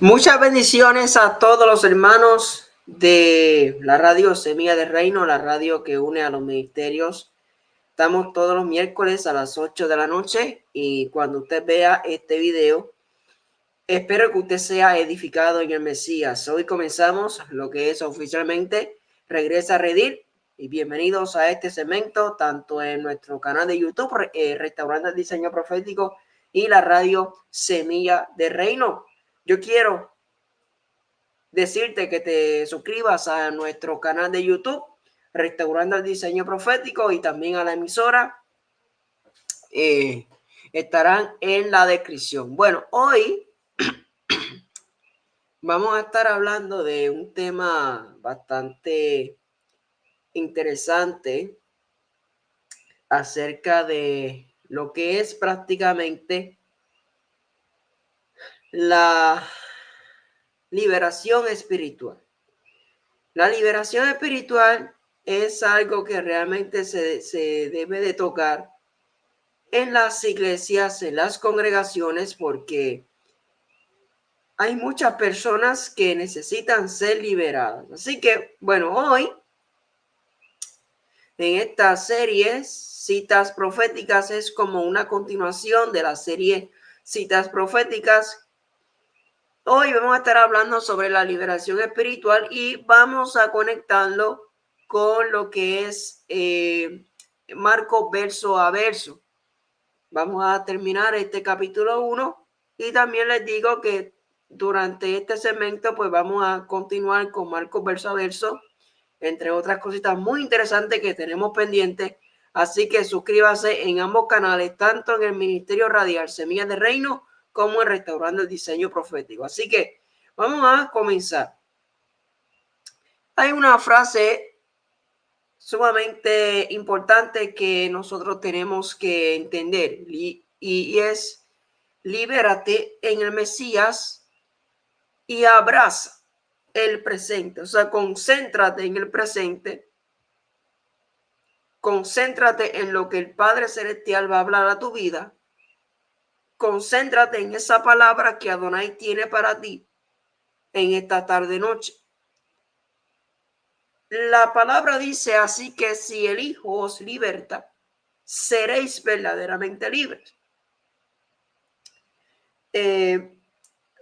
Muchas bendiciones a todos los hermanos de la radio Semilla de Reino, la radio que une a los ministerios. Estamos todos los miércoles a las 8 de la noche y cuando usted vea este video, espero que usted sea edificado en el Mesías. Hoy comenzamos lo que es oficialmente Regresa a Redil y bienvenidos a este segmento tanto en nuestro canal de YouTube, Restaurante el Diseño Profético y la radio Semilla de Reino. Yo quiero decirte que te suscribas a nuestro canal de YouTube, Restaurando el Diseño Profético, y también a la emisora. Estarán en la descripción. Bueno, hoy vamos a estar hablando de un tema bastante interesante acerca de lo que es prácticamente la liberación espiritual. La liberación espiritual es algo que realmente se debe de tocar en las iglesias, en las congregaciones, porque hay muchas personas que necesitan ser liberadas. Así que, bueno, hoy en esta serie, Citas Proféticas, es como una continuación de la serie Citas Proféticas. Hoy vamos a estar hablando sobre la liberación espiritual y vamos a conectarlo con lo que es Marcos verso a verso. Vamos a terminar este capítulo 1 y también les digo que durante este segmento pues vamos a continuar con Marcos verso a verso, entre otras cositas muy interesantes que tenemos pendientes. Así que suscríbase en ambos canales, tanto en el Ministerio Radial Semillas de Reino como en Restaurando el Diseño Profético. Así que vamos a comenzar. Hay una frase sumamente importante que nosotros tenemos que entender y es: libérate en el Mesías y abraza el presente. O sea, concéntrate en el presente, concéntrate en lo que el Padre Celestial va a hablar a tu vida, concéntrate en esa palabra que Adonai tiene para ti en esta tarde noche. La palabra dice así que si el Hijo os liberta, seréis verdaderamente libres.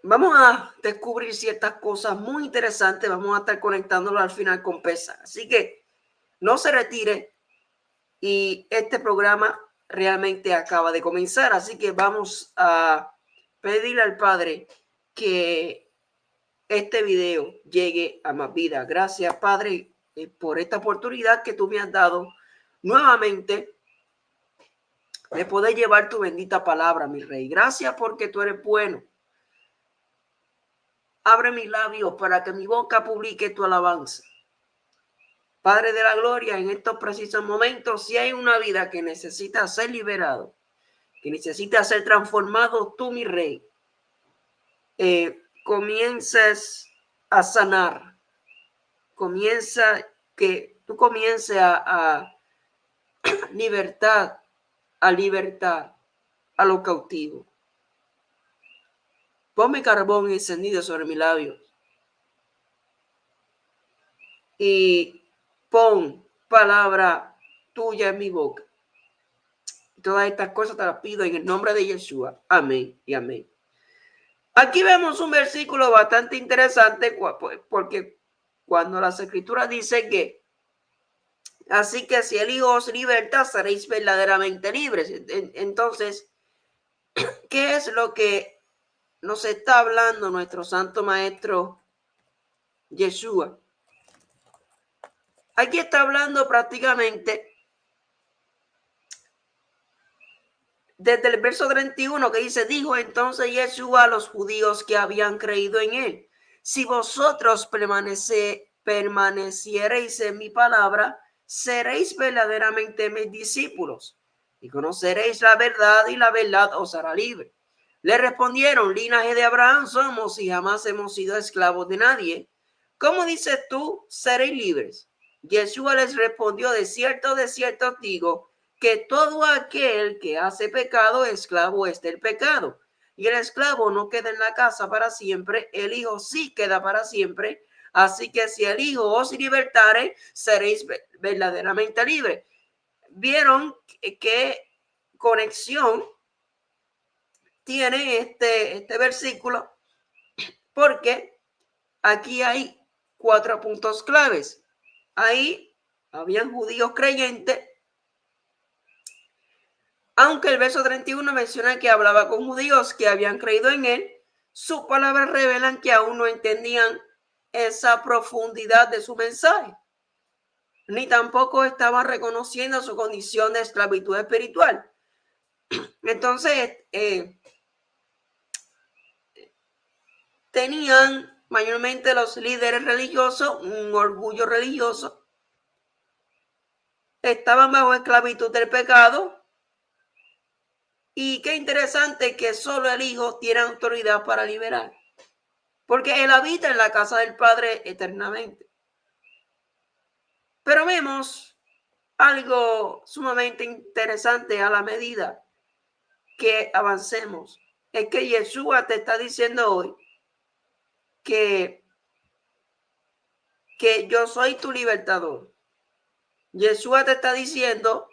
Vamos a descubrir ciertas cosas muy interesantes. Vamos a estar conectándolo al final con Pesa. Así que no se retire y este programa realmente acaba de comenzar. Así que vamos a pedirle al Padre que este video llegue a más vida. Gracias, Padre, por esta oportunidad que tú me has dado nuevamente de poder llevar tu bendita palabra, mi Rey. Gracias porque tú eres bueno. Abre mis labios para que mi boca publique tu alabanza. Padre de la gloria, en estos precisos momentos, si hay una vida que necesita ser liberado, que necesita ser transformado, tú, mi Rey, comiences a sanar. Que tú comiences a libertad, a libertar a los cautivos. Ponme carbón encendido sobre mis labios y pon palabra tuya en mi boca. Todas estas cosas te las pido en el nombre de Yeshua. Amén y amén. Aquí vemos un versículo bastante interesante porque cuando las escrituras dicen que así que si el Hijo os liberta, seréis verdaderamente libres. Entonces, ¿qué es lo que nos está hablando nuestro santo maestro Yeshua? Aquí está hablando prácticamente desde el verso 31 que dice: dijo entonces Yeshua a los judíos que habían creído en él: si vosotros permaneciereis en mi palabra, seréis verdaderamente mis discípulos y conoceréis la verdad y la verdad os hará libre. Le respondieron: linaje de Abraham somos y jamás hemos sido esclavos de nadie. ¿Cómo dices tú, seréis libres? Yeshua les respondió: de cierto os digo, que todo aquel que hace pecado, esclavo es del pecado. y el esclavo no queda en la casa para siempre, el hijo sí queda para siempre. Así que si el hijo os libertare, seréis verdaderamente libres. ¿Vieron qué conexión tiene este versículo? Porque aquí hay 4 puntos claves. Ahí habían judíos creyentes, aunque el verso 31 menciona que hablaba con judíos que habían creído en él, sus palabras revelan que aún no entendían esa profundidad de su mensaje, ni tampoco estaban reconociendo su condición de esclavitud espiritual. Entonces, tenían mayormente los líderes religiosos un orgullo religioso, estaban bajo esclavitud del pecado. Y qué interesante que solo el Hijo tiene autoridad para liberar, porque Él habita en la casa del Padre eternamente. Pero vemos algo sumamente interesante a la medida que avancemos. Es que Yeshua te está diciendo hoy que yo soy tu libertador. Yeshua te está diciendo,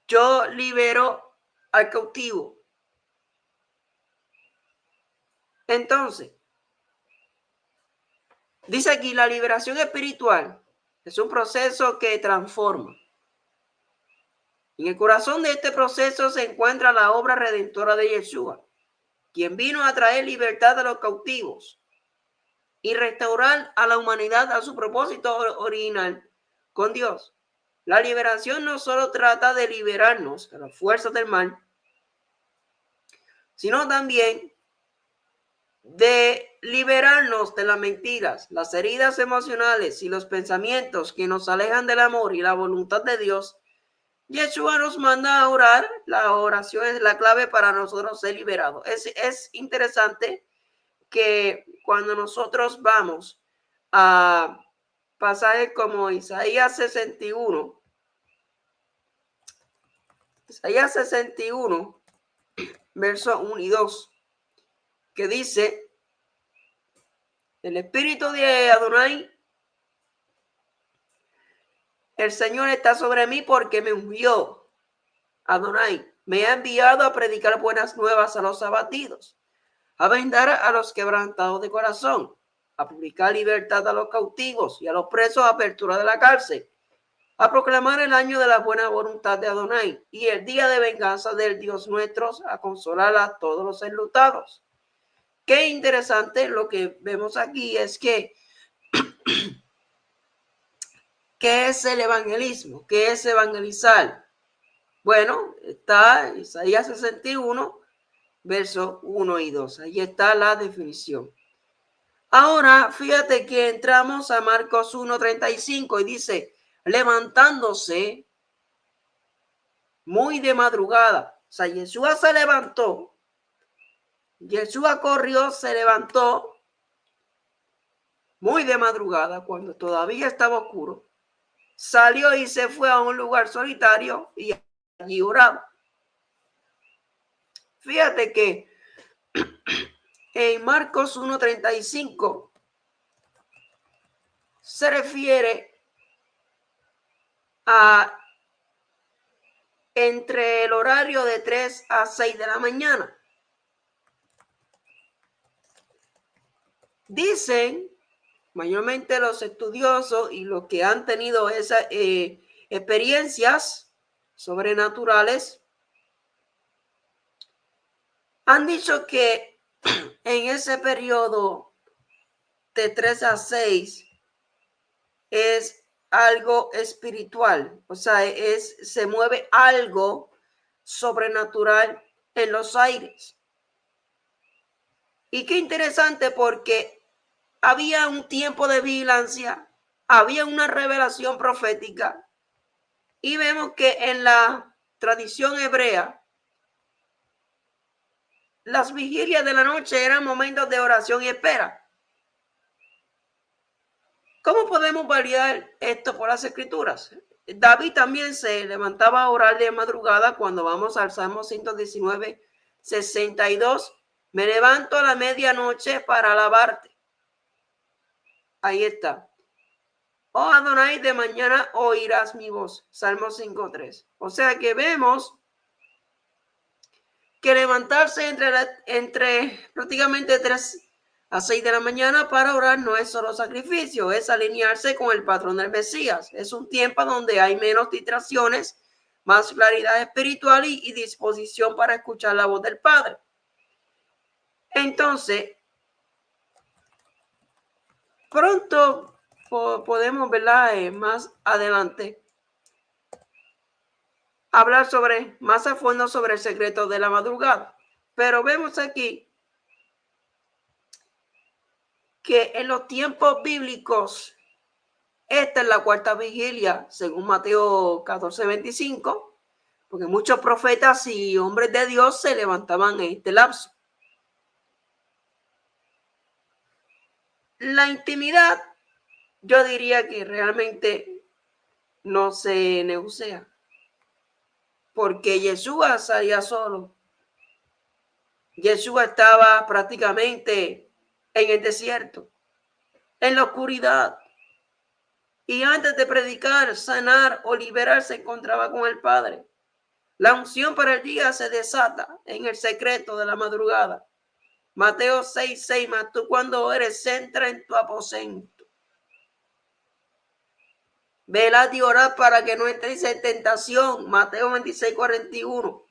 yo libero al cautivo. Entonces, dice aquí, la liberación espiritual es un proceso que transforma. En el corazón de este proceso se encuentra la obra redentora de Yeshua, quien vino a traer libertad a los cautivos y restaurar a la humanidad a su propósito original con Dios. La liberación no solo trata de liberarnos de las fuerzas del mal, sino también de liberarnos de las mentiras, las heridas emocionales y los pensamientos que nos alejan del amor y la voluntad de Dios. Yeshua nos manda a orar. La oración es la clave para nosotros ser liberados. Es interesante que cuando nosotros vamos a pasajes como Isaías 61, versos 1 y 2, que dice, el espíritu de Adonai, el Señor está sobre mí porque me ungió. Adonai me ha enviado a predicar buenas nuevas a los abatidos, a vendar a los quebrantados de corazón, a publicar libertad a los cautivos y a los presos, apertura de la cárcel, a proclamar el año de la buena voluntad de Adonai y el día de venganza del Dios nuestro, a consolar a todos los enlutados. Qué interesante lo que vemos aquí es que ¿qué es el evangelismo? ¿Qué es evangelizar? Bueno, está Isaías 61, versos 1 y 2. Ahí está la definición. Ahora, fíjate que entramos a Marcos 1:35 y dice, levantándose muy de madrugada. O sea, Yeshua se levantó. Yeshua corrió, se levantó muy de madrugada, cuando todavía estaba oscuro. Salió y se fue a un lugar solitario y allí oraba. Fíjate que en Marcos 1:35 se refiere a entre el horario de 3 a 6 de la mañana. Dicen mayormente los estudiosos y los que han tenido esas experiencias sobrenaturales, han dicho que en ese periodo de 3 a 6 es algo espiritual, o sea, se mueve algo sobrenatural en los aires. Y qué interesante, porque había un tiempo de vigilancia, había una revelación profética, y vemos que en la tradición hebrea las vigilias de la noche eran momentos de oración y espera. ¿Cómo podemos validar esto por las escrituras? David también se levantaba a orar de madrugada. Cuando vamos al Salmo 119, 62. Me levanto a la medianoche para alabarte. Ahí está. Oh Adonai, de mañana oirás mi voz. Salmo 5:3. O sea que vemos que levantarse entre prácticamente 3 a 6 de la mañana para orar no es solo sacrificio, es alinearse con el patrón del Mesías. Es un tiempo donde hay menos distracciones, más claridad espiritual y disposición para escuchar la voz del Padre. Entonces, pronto podemos, ¿verdad? Más adelante, hablar más a fondo sobre el secreto de la madrugada. Pero vemos aquí que en los tiempos bíblicos, esta es la cuarta vigilia, según Mateo 14:25, porque muchos profetas y hombres de Dios se levantaban en este lapso. La intimidad, yo diría que realmente no se negocia, porque Yeshua salía solo. Yeshua estaba prácticamente en el desierto, en la oscuridad. Y antes de predicar, sanar o liberar, se encontraba con el Padre. La unción para el día se desata en el secreto de la madrugada. Mateo 6:6, mas tú cuando eres, entra en tu aposento. Velad y orad para que no entréis en tentación. Mateo 26:41.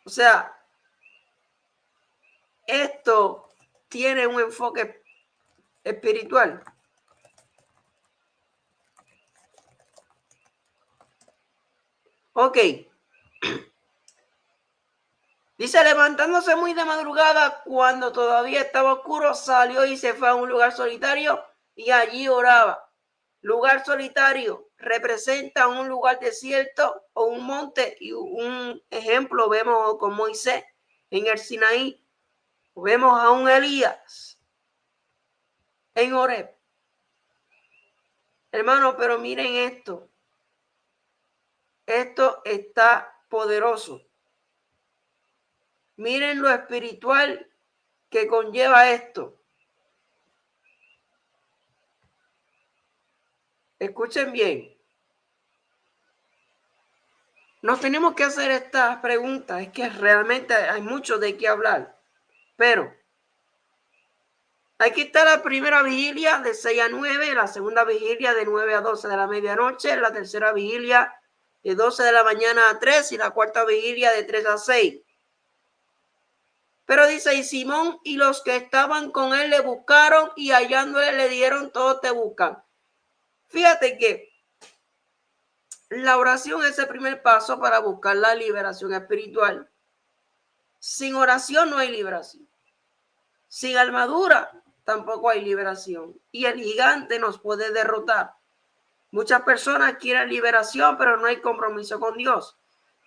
O sea, esto tiene un enfoque espiritual. Ok. Dice, levantándose muy de madrugada, cuando todavía estaba oscuro, salió y se fue a un lugar solitario y allí oraba. Lugar solitario representa un lugar desierto o un monte, y un ejemplo vemos con Moisés en el Sinaí. Vemos a un Elías en Horeb. Hermano, pero miren esto. Esto está poderoso. Miren lo espiritual que conlleva esto. Escuchen bien. Nos tenemos que hacer estas preguntas. Es que realmente hay mucho de qué hablar. Pero aquí está la primera vigilia de 6 a 9, la segunda vigilia de 9 a 12 de la medianoche, la tercera vigilia de 12 de la mañana a 3 y la cuarta vigilia de 3 a 6. Pero dice, y Simón y los que estaban con él le buscaron y hallándole le dieron, todos te buscan. Fíjate que la oración es el primer paso para buscar la liberación espiritual. Sin oración no hay liberación. Sin armadura tampoco hay liberación. Y el gigante nos puede derrotar. Muchas personas quieren liberación, pero no hay compromiso con Dios.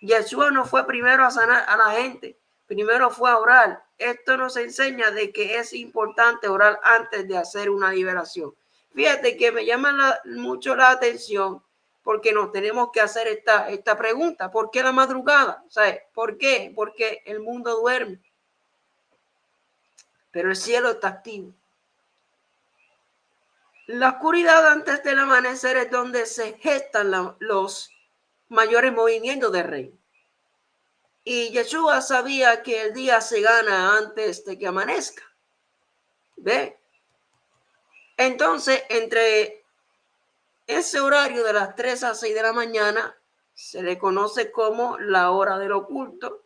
Yeshua no fue primero a sanar a la gente, primero fue a orar. Esto nos enseña de que es importante orar antes de hacer una liberación. Fíjate que me llama mucho la atención porque nos tenemos que hacer esta pregunta. ¿Por qué la madrugada? ¿Sabes? ¿Por qué? Porque el mundo duerme, pero el cielo está activo. La oscuridad antes del amanecer es donde se gestan los mayores movimientos del rey. Y Yeshua sabía que el día se gana antes de que amanezca. ¿Ve? Entonces, entre ese horario de las 3 a 6 de la mañana, se le conoce como la hora del oculto.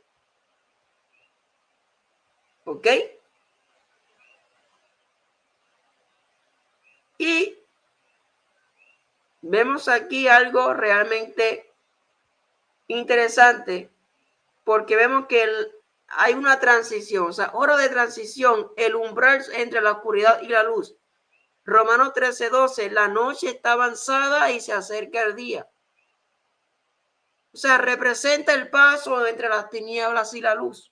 ¿Ok? Y vemos aquí algo realmente interesante, porque vemos que hay una transición, o sea, hora de transición, el umbral entre la oscuridad y la luz. Romanos 13:12, la noche está avanzada y se acerca el día. O sea, representa el paso entre las tinieblas y la luz.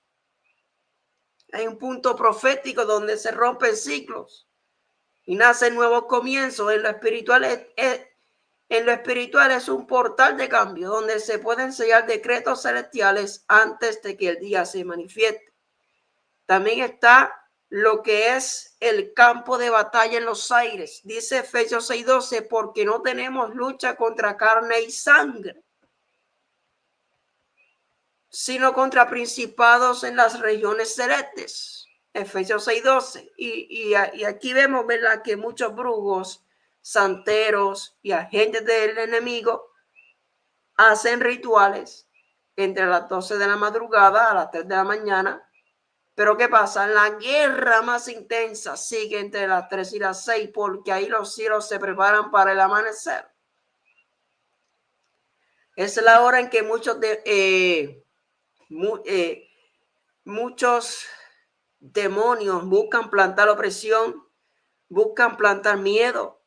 Hay un punto profético donde se rompen ciclos y nacen nuevos comienzos. En lo espiritual en lo espiritual es un portal de cambio donde se pueden sellar decretos celestiales antes de que el día se manifieste. También está lo que es el campo de batalla en los aires. Dice Efesios 6:12, porque no tenemos lucha contra carne y sangre, sino contra principados en las regiones celestes. Efesios 6:12. Y aquí vemos, ¿verdad?, que muchos brujos, santeros y agentes del enemigo hacen rituales entre las 12 de la madrugada a las 3 de la mañana. Pero ¿qué pasa? La guerra más intensa sigue entre las 3 y las 6, porque ahí los cielos se preparan para el amanecer. Es la hora en que muchos demonios buscan plantar opresión, buscan plantar miedo,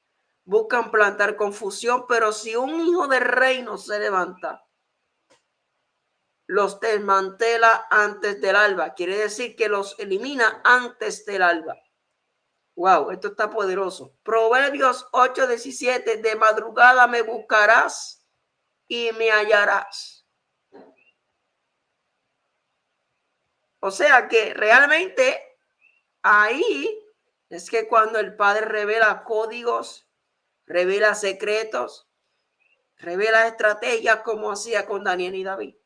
buscan plantar confusión, pero si un hijo del reino se levanta, los desmantela antes del alba. Quiere decir que los elimina antes del alba. Wow, esto está poderoso. Proverbios 8:17, de madrugada me buscarás y me hallarás. O sea que realmente ahí es que cuando el Padre revela códigos, revela secretos, revela estrategias como hacía con Daniel y David.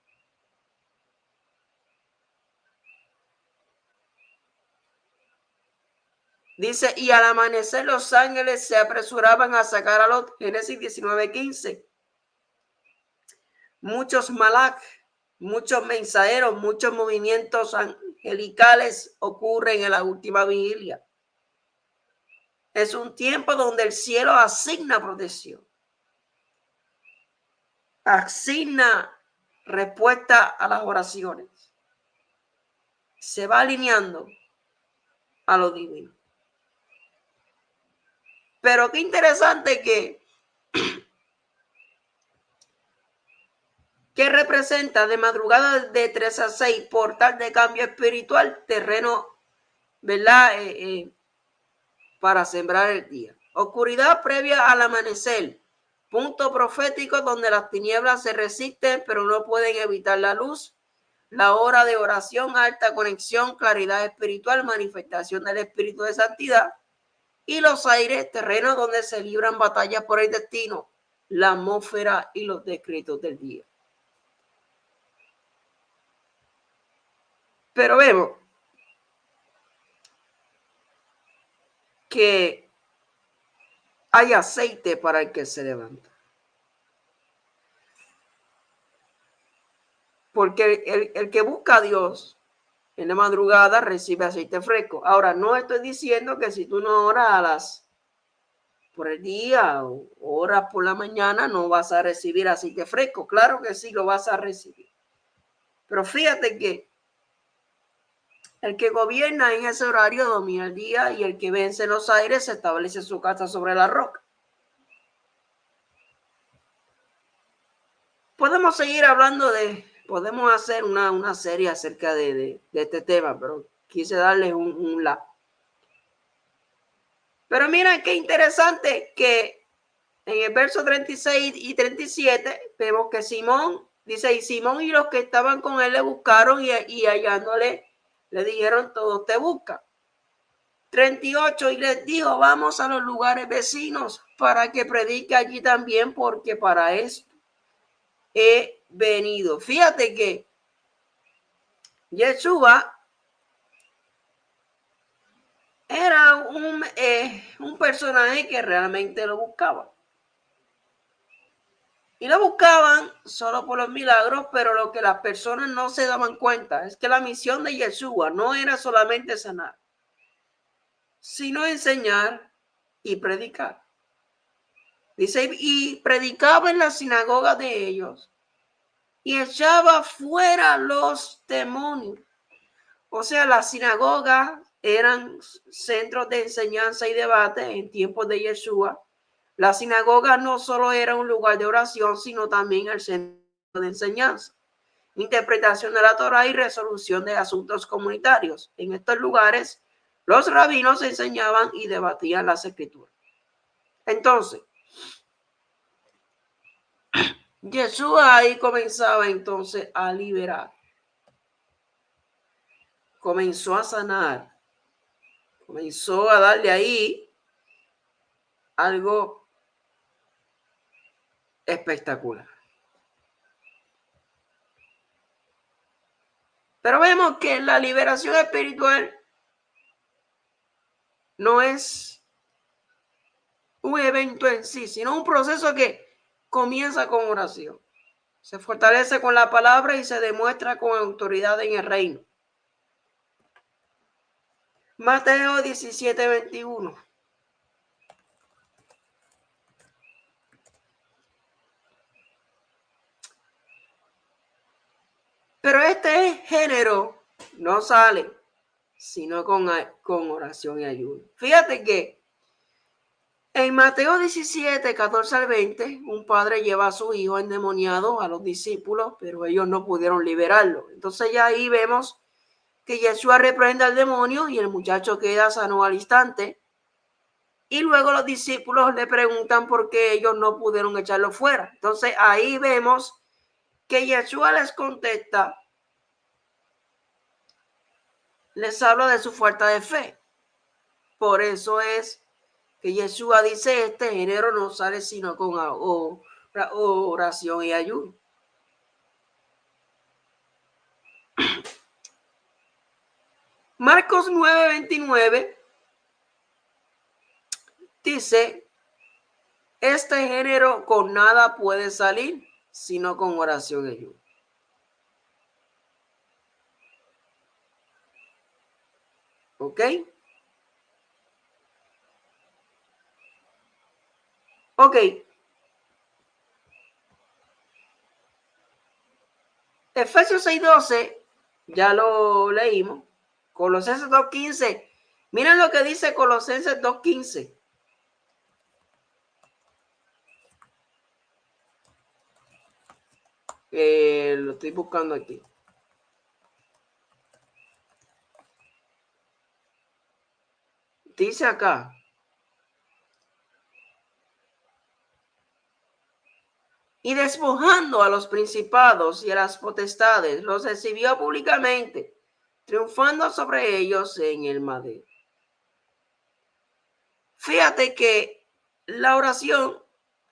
Dice, y al amanecer los ángeles se apresuraban a sacar a Lot. Génesis 19:15. Muchos malach, muchos mensajeros, muchos movimientos angelicales ocurren en la última vigilia. Es un tiempo donde el cielo asigna protección, asigna respuesta a las oraciones. Se va alineando a lo divino. Pero qué interesante que representa de madrugada de 3 a 6, portal de cambio espiritual, terreno, ¿verdad? Para sembrar el día. Oscuridad previa al amanecer, punto profético donde las tinieblas se resisten pero no pueden evitar la luz. La hora de oración, alta conexión, claridad espiritual, manifestación del espíritu de santidad. Y los aires, terrenos donde se libran batallas por el destino, la atmósfera y los decretos del día. Pero vemos que hay aceite para el que se levanta. Porque el que busca a Dios en la madrugada recibe aceite fresco. Ahora, no estoy diciendo que si tú no oras por el día o oras por la mañana, no vas a recibir aceite fresco. Claro que sí, lo vas a recibir. Pero fíjate que el que gobierna en ese horario domina el día y el que vence los aires establece su casa sobre la roca. Podemos seguir hablando podemos hacer una serie acerca de este tema, pero quise darles un la. Pero mira qué interesante que en el verso 36 y 37 vemos que Simón, dice, y Simón y los que estaban con él le buscaron y hallándole le dijeron, todos te buscan. 38, y les dijo, vamos a los lugares vecinos para que predique allí también, porque para esto he venido. Fíjate que Yeshua era un personaje que realmente lo buscaba. Y lo buscaban solo por los milagros, pero lo que las personas no se daban cuenta es que la misión de Yeshua no era solamente sanar, sino enseñar y predicar. Dice, y predicaba en la sinagoga de ellos y echaba fuera los demonios. O sea, las sinagogas eran centros de enseñanza y debate en tiempos de Yeshua. La sinagoga no solo era un lugar de oración, sino también el centro de enseñanza, interpretación de la Torá y resolución de asuntos comunitarios. En estos lugares, los rabinos enseñaban y debatían las escrituras. Entonces, Yeshua ahí comenzaba entonces a liberar. Comenzó a sanar. Comenzó a darle ahí algo espectacular. Pero vemos que la liberación espiritual no es un evento en sí, sino un proceso que comienza con oración. Se fortalece con la palabra y se demuestra con autoridad en el reino. Mateo 17:21. Pero este género no sale sino con oración y ayuno. Fíjate que en Mateo 17, 14 al 20, un padre lleva a su hijo endemoniado a los discípulos, pero ellos no pudieron liberarlo. Entonces ya ahí vemos que Yeshua reprende al demonio y el muchacho queda sano al instante. Y luego los discípulos le preguntan por qué ellos no pudieron echarlo fuera. Entonces ahí vemos que Yeshua les contesta, les habla de su falta de fe. Por eso es que Yeshua dice, este género no sale sino con oración y ayuno. Marcos 9:29 dice, este género con nada puede salir sino con oración y ayuno. ¿Ok? Ok. Efesios 6:12, ya lo leímos. Colosenses 2:15. Miren lo que dice Colosenses 2:15. Lo estoy buscando aquí. Dice acá. Y despojando a los principados y a las potestades, los exhibió públicamente, triunfando sobre ellos en el madero. Fíjate que la oración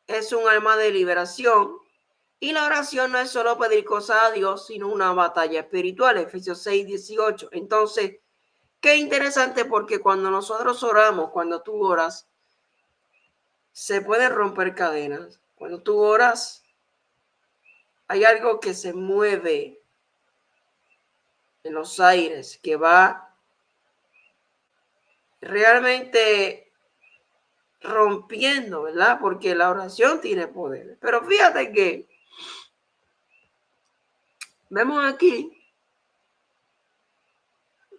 es un arma de liberación y la oración no es solo pedir cosas a Dios, sino una batalla espiritual. Efesios 6:18. Entonces, qué interesante porque cuando nosotros oramos, cuando tú oras, se pueden romper cadenas. Cuando tú oras, hay algo que se mueve en los aires, que va realmente rompiendo, ¿verdad? Porque la oración tiene poder. Pero fíjate que vemos aquí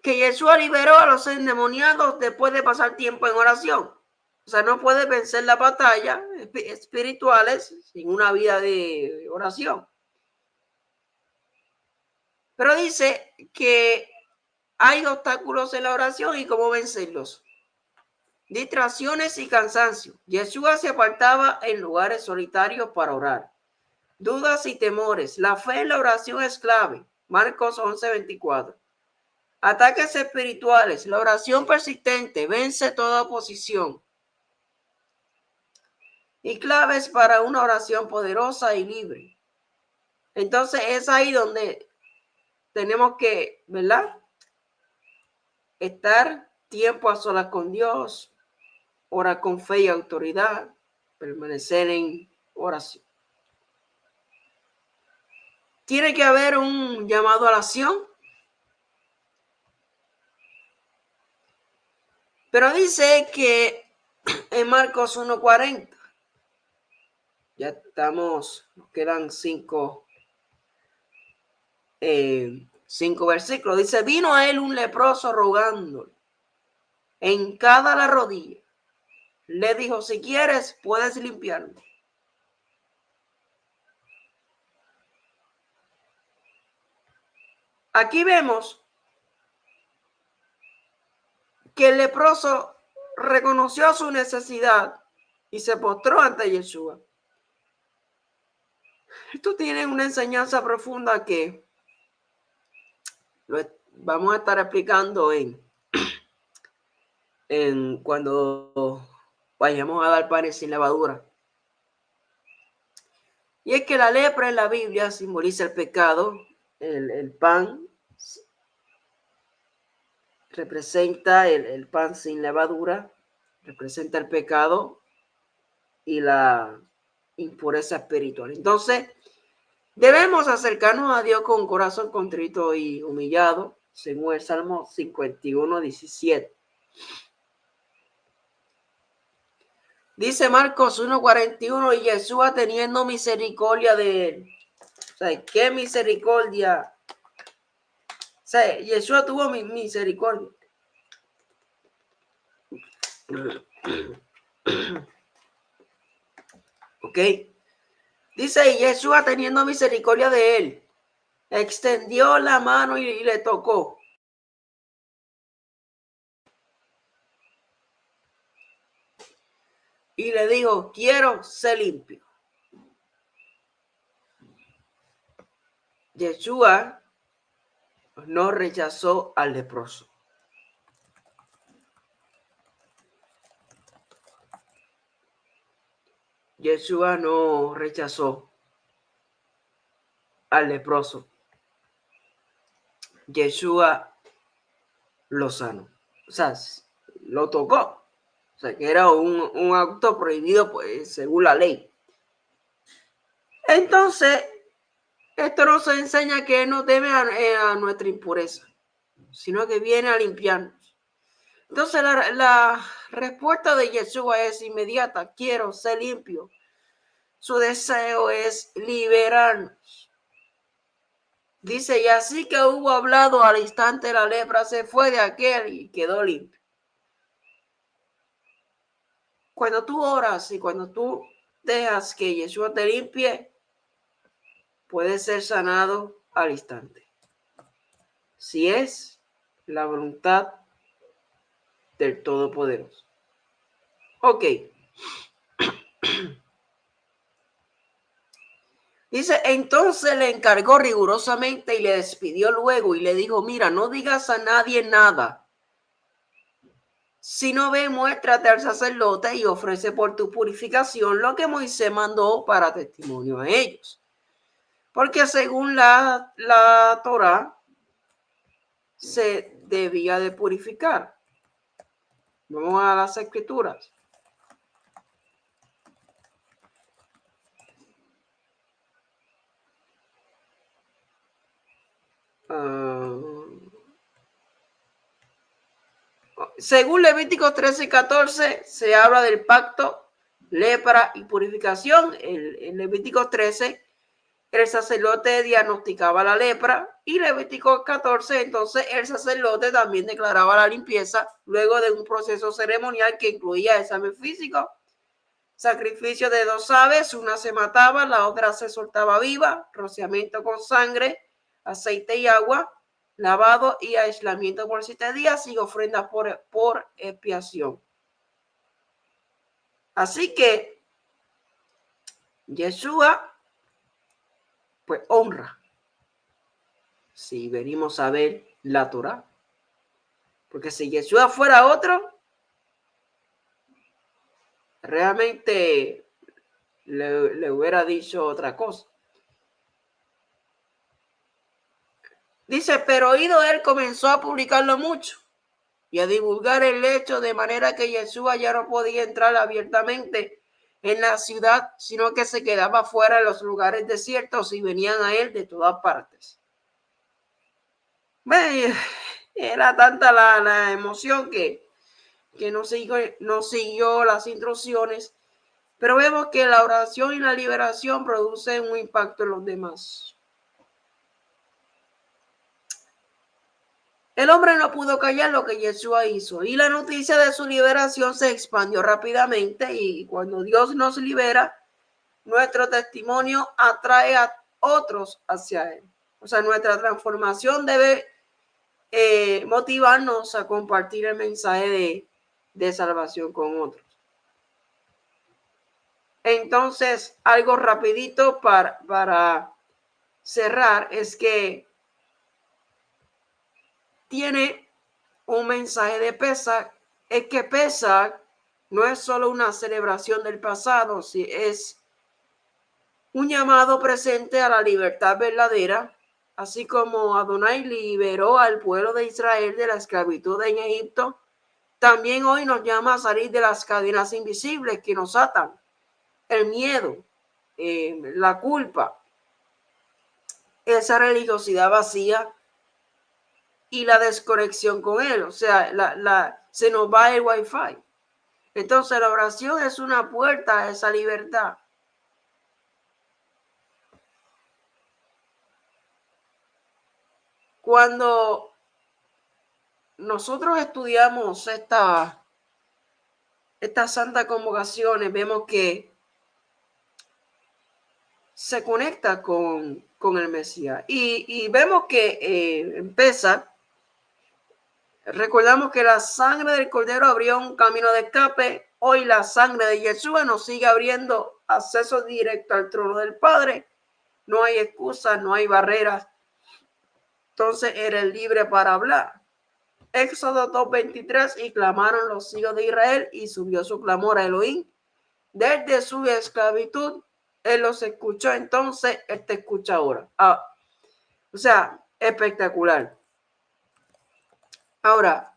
que Yeshua liberó a los endemoniados después de pasar tiempo en oración. O sea, no puede vencer las batallas espirituales sin una vida de oración. Pero dice que hay obstáculos en la oración y cómo vencerlos. Distracciones y cansancio. Yeshua se apartaba en lugares solitarios para orar. Dudas y temores. La fe en la oración es clave. Marcos 11:24. Ataques espirituales. La oración persistente vence toda oposición. Y claves para una oración poderosa y libre. Entonces es ahí donde tenemos que, ¿verdad? Estar tiempo a solas con Dios, orar con fe y autoridad, permanecer en oración. Tiene que haber un llamado a la acción. Pero dice que en Marcos 1:40, ya estamos, nos quedan cinco versículos. Dice, vino a él un leproso rogándole, hincada la rodilla. Le dijo, si quieres, puedes limpiarme. Aquí vemos que el leproso reconoció su necesidad y se postró ante Yeshua. Esto tiene una enseñanza profunda que vamos a estar explicando en cuando vayamos a dar panes sin levadura. Y es que la lepra en la Biblia simboliza el pecado, el pan representa el pan sin levadura, representa el pecado y la impureza espiritual. Entonces, debemos acercarnos a Dios con un corazón contrito y humillado, según el Salmo 51, 17. Dice Marcos 1:41, y Jesús teniendo misericordia de él. O sea, ¿qué misericordia? O sea, Jesús tuvo misericordia. Ok. Dice, y Jesús teniendo misericordia de él, extendió la mano y le tocó. Y le dijo, quiero ser limpio. Yeshua no rechazó al leproso. Yeshua no rechazó al leproso. Yeshua lo sanó. O sea, lo tocó. O sea, que era un acto prohibido, pues, según la ley. Entonces, esto nos enseña que no teme a nuestra impureza, sino que viene a limpiarnos. Entonces, la respuesta de Yeshua es inmediata. Quiero ser limpio. Su deseo es liberarnos. Dice, y así que hubo hablado, al instante la lepra se fue de aquel y quedó limpio. Cuando tú oras y cuando tú dejas que Yeshua te limpie, puedes ser sanado al instante. Si es la voluntad del Todopoderoso. Ok. Dice, entonces le encargó rigurosamente y le despidió luego y le dijo, mira, no digas a nadie nada. Si no ve, muéstrate al sacerdote y ofrece por tu purificación lo que Moisés mandó para testimonio a ellos. Porque según la Torá, se debía de purificar. Vamos a las escrituras. Según Levítico 13 y 14, se habla del pacto, lepra y purificación. En Levítico 13, el sacerdote diagnosticaba la lepra, y Levítico 14, entonces el sacerdote también declaraba la limpieza luego de un proceso ceremonial que incluía examen físico, sacrificio de 2 aves, una se mataba, la otra se soltaba viva, rociamiento con sangre, aceite y agua, lavado y aislamiento por 7 días y ofrenda por expiación. Así que Yeshua pues honra, si venimos a ver la Torá, porque si Yeshua fuera otro, realmente le hubiera dicho otra cosa. Dice, pero oído él comenzó a publicarlo mucho y a divulgar el hecho, de manera que Yeshua ya no podía entrar abiertamente en la ciudad, sino que se quedaba fuera en los lugares desiertos y venían a él de todas partes. Bueno, era tanta la emoción que no siguió las instrucciones, pero vemos que la oración y la liberación producen un impacto en los demás. El hombre no pudo callar lo que Yeshua hizo, y la noticia de su liberación se expandió rápidamente, y cuando Dios nos libera, nuestro testimonio atrae a otros hacia él. O sea, nuestra transformación debe motivarnos a compartir el mensaje de salvación con otros. Entonces, algo rapidito para cerrar es que tiene un mensaje de Pesaj. Es que Pesaj no es solo una celebración del pasado, sí, es un llamado presente a la libertad verdadera, así como Adonai liberó al pueblo de Israel de la esclavitud en Egipto. También hoy nos llama a salir de las cadenas invisibles que nos atan, el miedo, la culpa, esa religiosidad vacía y la desconexión con él. O sea, se nos va el wifi. Entonces la oración es una puerta a esa libertad. Cuando nosotros estudiamos estas santas convocaciones, vemos que se conecta con el Mesías. Y vemos que empieza. Recordamos que la sangre del Cordero abrió un camino de escape. Hoy la sangre de Yeshua nos sigue abriendo acceso directo al trono del Padre. No hay excusas, no hay barreras. Entonces eres libre para hablar. Éxodo 2:23, y clamaron los hijos de Israel y subió su clamor a Elohim. Desde su esclavitud, él los escuchó, entonces él te escucha ahora. O sea, espectacular. Ahora,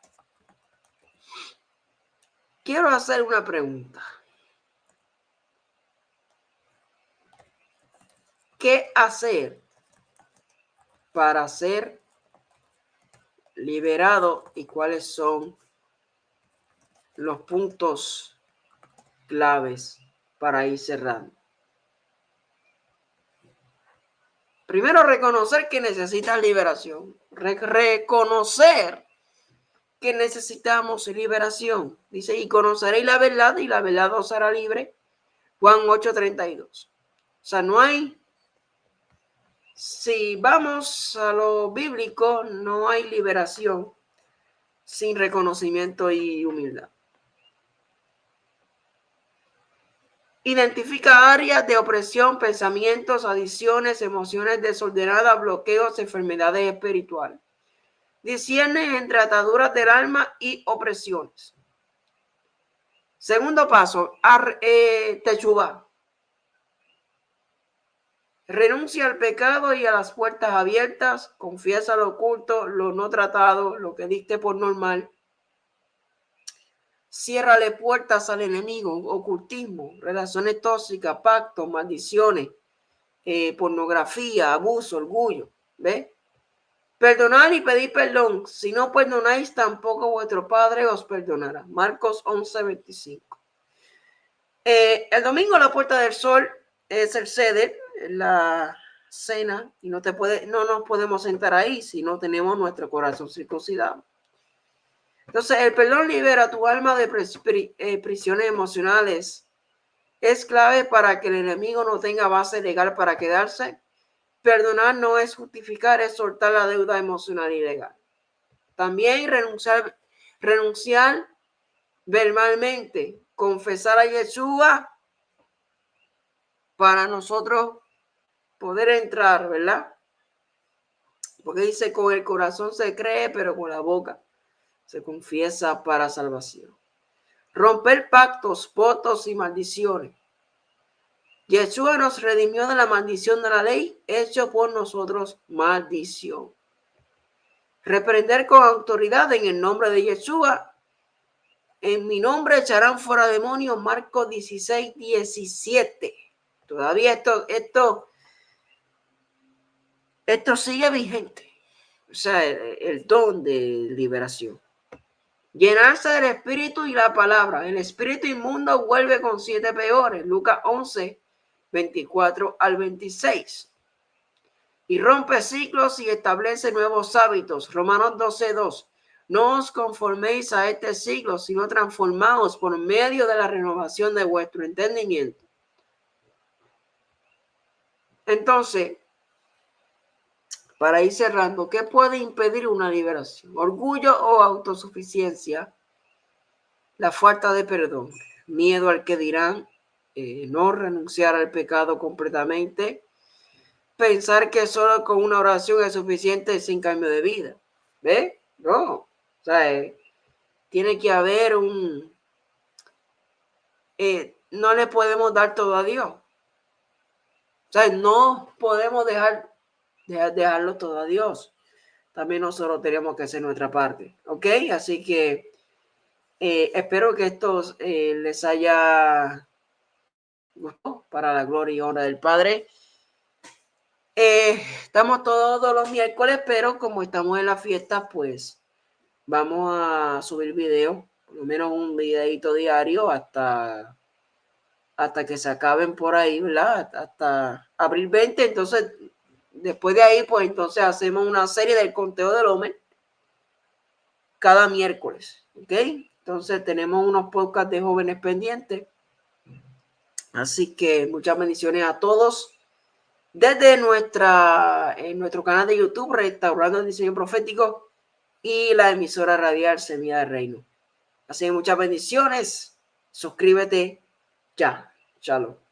quiero hacer una pregunta. ¿Qué hacer para ser liberado y cuáles son los puntos claves para ir cerrando? Primero, reconocer que necesitas liberación. Reconocer que necesitamos liberación. Dice, y conoceréis la verdad y la verdad os hará libre. Juan 8:32. O sea, no hay, si vamos a lo bíblico, no hay liberación sin reconocimiento y humildad. Identifica áreas de opresión, pensamientos, adicciones, emociones desordenadas, bloqueos, enfermedades espirituales. Discierne entre ataduras del alma y opresiones. Segundo paso, techubá. Renuncia al pecado y a las puertas abiertas. Confiesa lo oculto, lo no tratado, lo que diste por normal. Ciérrale puertas al enemigo, ocultismo, relaciones tóxicas, pactos, maldiciones, pornografía, abuso, orgullo. ¿Ves? Perdonad y pedid perdón. Si no perdonáis, tampoco vuestro Padre os perdonará. Marcos 11:25. El domingo la puerta del sol es el seder, la cena, y no nos podemos sentar ahí si no tenemos nuestro corazón circuncidado. Entonces, el perdón libera tu alma de prisiones emocionales. Es clave para que el enemigo no tenga base legal para quedarse. Perdonar no es justificar, es soltar la deuda emocional y legal. También renunciar verbalmente, confesar a Yeshua para nosotros poder entrar, ¿verdad? Porque dice, con el corazón se cree, pero con la boca se confiesa para salvación. Romper pactos, votos y maldiciones. Yeshua nos redimió de la maldición de la ley, hecho por nosotros maldición. Reprender con autoridad en el nombre de Yeshua. En mi nombre echarán fuera demonios. Marcos 16:17. Todavía esto sigue vigente. O sea, el don de liberación. Llenarse del espíritu y la palabra. El espíritu inmundo vuelve con 7 peores. Lucas 11:24-26. Y rompe ciclos y establece nuevos hábitos. Romanos 12:2. No os conforméis a este siglo, sino transformaos por medio de la renovación de vuestro entendimiento. Entonces, para ir cerrando, ¿qué puede impedir una liberación? Orgullo o autosuficiencia, la falta de perdón, miedo al que dirán, no renunciar al pecado completamente, pensar que solo con una oración es suficiente sin cambio de vida. ¿Ve? No. O sea, tiene que haber no le podemos dar todo a Dios. O sea, no podemos dejarlo todo a Dios. También nosotros tenemos que hacer nuestra parte. ¿Ok? Así que espero que esto les haya gustado para la gloria y honra del Padre. Estamos todos los miércoles, pero como estamos en la fiesta, pues vamos a subir video, por lo menos un videito diario hasta que se acaben por ahí, ¿verdad? Hasta abril 20. Entonces, después de ahí, pues entonces hacemos una serie del conteo del Omer cada miércoles, ¿ok? Entonces tenemos unos podcasts de jóvenes pendientes. Así que muchas bendiciones a todos. Desde nuestro canal de YouTube, Restaurando el Diseño Profético, y la emisora radial Semilla del Reino. Así que muchas bendiciones. Suscríbete ya. Shalom.